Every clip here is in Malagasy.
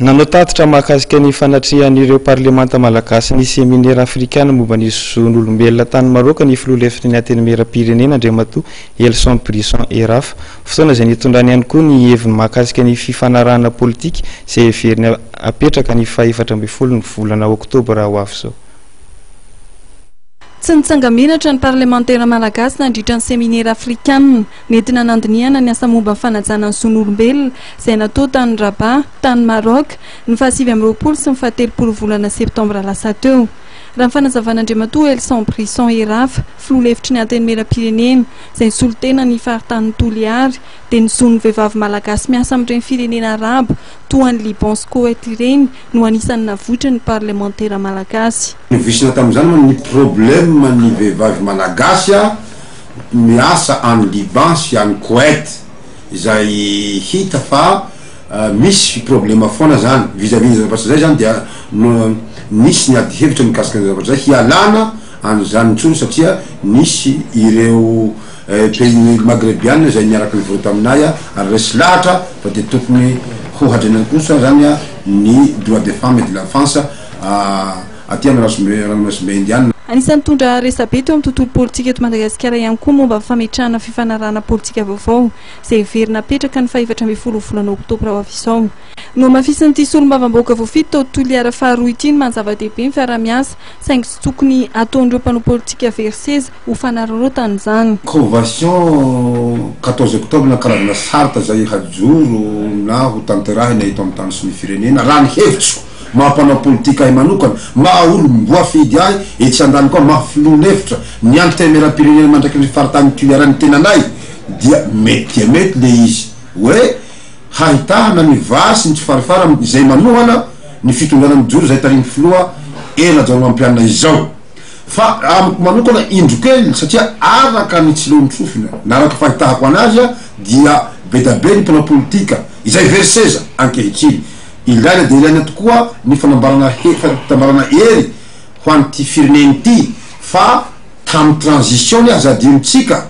Nanotatra mahakasika ny fanatrihan'ireo parlemanta malagasy ny séminaire africain momba ny zon'olombelona tany Maroc ny filoha lefitry ny antenimieram-pirenena Andriamatoa Elson Brisson Eraf fotoana izay nitondrany ihany koa ny heviny mahakasika ny fifanarahana politika izay heveriny apetraka ny faha-4 ny volana oktobra ho avy izao. Tsy nitsangaminatra ny parlementera malagasy nandritra ny séminaire africain nentina nandiniana ny asa momba ny fanajana ny zon'olombelona izay natao tany Rabat, tany Maroc ny 27 sy ny 17 volana septambra lasa teo. Raha ny fanazavan'Andriamatoa Elson Brisson Eraf filoha lefitry ny antenimieram-pirenena izay nisolo tena ny faritany Toliary dia ny zon'ny vehivavy malagasy miasa amin'ireny firenena arabo toa ny Liban sy Koweït ireny no anisany navotra ny parlementera malagasy. Visina tamin'izany ny problème ny vehivavy malagasy miasa any Liban sy any Koweït izay hita fa misy problème foana zany vis-à-vis zavatra zay zany dia nisy ny ady hevitra mikasika ny zavatra zay hialana an'izany intsony satria nisy ireo pays magrébiana zay niaraka nivoro taminay ary resy lahatra fa dia tokony hohadrenany kosa zany ny droit des femmes et de l'enfance aty amin'ny ranomasombe indiana. Anisan'ny tondra resabe teo amin'ny tontolo politika eto Madagasikara ihany koa momba fametrahana fifanarahana politika vaovao izay heverina apetraka ny faha-14 volana oktobra ho avy izao. No mafisiny ity solombavambahoaka voafito tao Toliara faharoa ity ny manzava-dehibe ny fiara-miasa saingy tsy tokony ataon'ireo mpanao politika verseza ho fanararaotana izany. Convention 14 octobre na karazana sarta zay hajoro na ho tanterahina eto amin'ny tany sy ny firenena raha ny hevitro mahampanao politika ay manokana mahaolo mboafidy ahy e tsy andany koa mahafiloan'hevitra ny antenimieram-pirenena mandraiky ny faritany Toliara ny tenanay dia mety dia mety le izy hoe hahitahana ny vasy ny tsy farifara izay manohana ny fitondrana mijoro zay tariny filoha ela jao mampianina izao fa amiko manokana indro kely satria araka ny tsy lohan'ny tsofina naraka fahitahako anazy dia be da be ny mpanao politika izay verseza ankehitriny ilaina dia ilaina tokoa ny fanambarana hery ho an'ity fireneny ity fa tamin'ny transition ny azadinitsika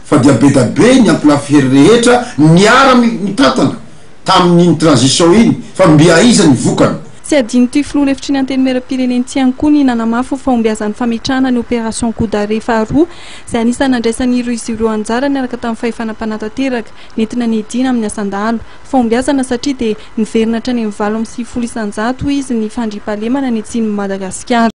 fa dia be da be ny ampilafy hery rehetra niara mitantana tamin'iny transition iny fa mbiaiza ny vokany. Tsy adino ty filoha lefitry ny antenimieram-pirenena ity ihany koa ny nanamafy fahombiazan'ny fametrahana ny opération coup d'arrêt faharoa izay anisany nandraisan'ireo izy ireo anjara niaraka tamin'ny fahefanam-panatanteraka nentina ny edina amin'ny asandalo fahombiazana satria dia niverina hatrany amin'ny 9 isanjato izy ny fandriam-pahalemana ny atsimon'i Madagasikara.